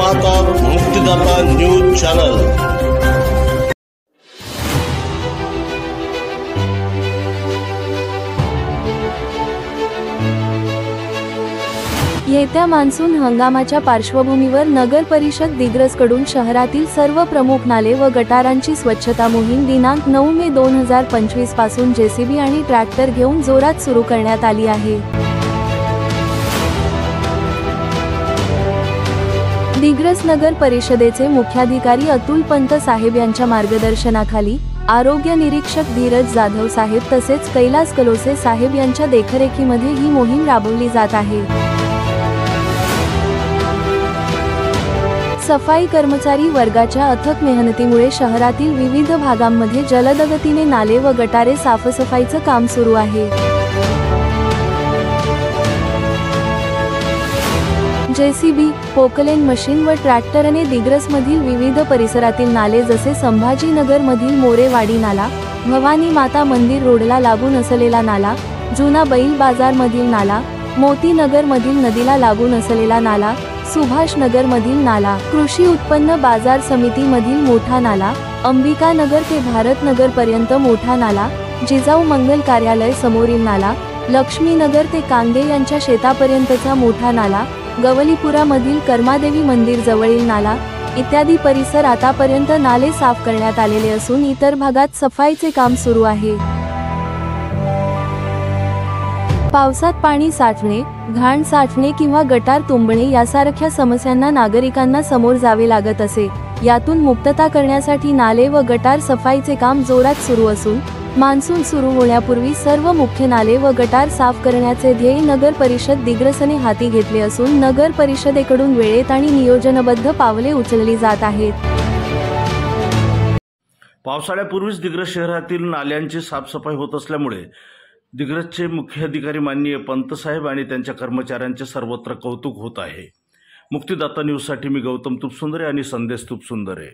पाहतात मुक्तिदाता news channel. येत्या मान्सून हंगामाच्या पार्श्वभूमीवर नगर परिषद दिग्रसकडून शहरातील सर्व प्रमुख नाले व गटारांची स्वच्छता मोहीम दिनांक 9 मे 2025 पासून जेसीबी आणि ट्रॅक्टर घेऊन जोरात सुरू करण्यात आली आहे। दिग्रस नगर परिषदेचे मुख्याधिकारी अतुल पंत साहेब यांच्या मार्गदर्शनाखाली आरोग्य निरीक्षक धीरज जाधव साहेब तसेच कैलास कलोसे साहेब यांच्या देखरेखीमध्ये ही मोहीम राबवली जात आहे। सफाई कर्मचारी वर्गाच्या अथक मेहनतीमुळे शहरातील विविध भागांमध्ये जलद गतीने नाले व गटारे साफसफाईचं काम सुरू आहे। जेसीबी, पोकलेन मशीन व ट्रॅक्टरने दिग्रसमधील विविध परिसरातील नाले जसे संभाजीनगर मधील मोरेवाडी नाला, भवानी माता मंदिर रोडला लागून असलेला नाला, जुना बैल बाजार मधील नाला, मोती नगर मधील नदीला लागून असलेला नाला, सुभाष नगर मधील नाला, कृषी उत्पन्न बाजार समिती मधील मोठा नाला, अंबिका नगर ते भारत नगर पर्यंत मोठा नाला, जिजाऊ मंगल कार्यालय समोरील नाला, लक्ष्मी नगर ते कांदे यांच्या शेतापर्यंतचा मोठा नाला, गवलीपुरा मधील कर्मादेवी मंदिर जवळील नाला इत्यादी परिसर आतापर्यंत नाले साफ करण्यात आलेले असून इतर भागात सफाईचे काम सुरू आहे। पावसात पाणी साठणे, घाण साठणे किंवा गटार तुंबणे यासारख्या समस्यांना नागरिकांना समोर जावे लागत असे। यातून मुक्तता करण्यासाठी नाले व गटार सफाईचे काम जोरात सुरू असून मान्सून सुरू होण्यापूर्वी सर्व मुख्य नाले व गटार साफ करण्याचे ध्येय नगर परिषद दिग्रसने हाती घेतले असून नगर परिषदेकडून वेळेत आणि नियोजनबद्ध पावले उचलली जात आहेत। पावसाळ्यापूर्वीच दिग्रस शहरातील नाल्यांची साफसफाई होत असल्यामुळे दिग्रसचे मुख्याधिकारी माननीय पंत साहेब आणि त्यांच्या कर्मचाऱ्यांचे सर्वत्र कौतुक होत आहे। मुक्तिदाता न्यूजसाठी मी गौतम तुपसुंदरे आणि संदेश तुपसुंदरे।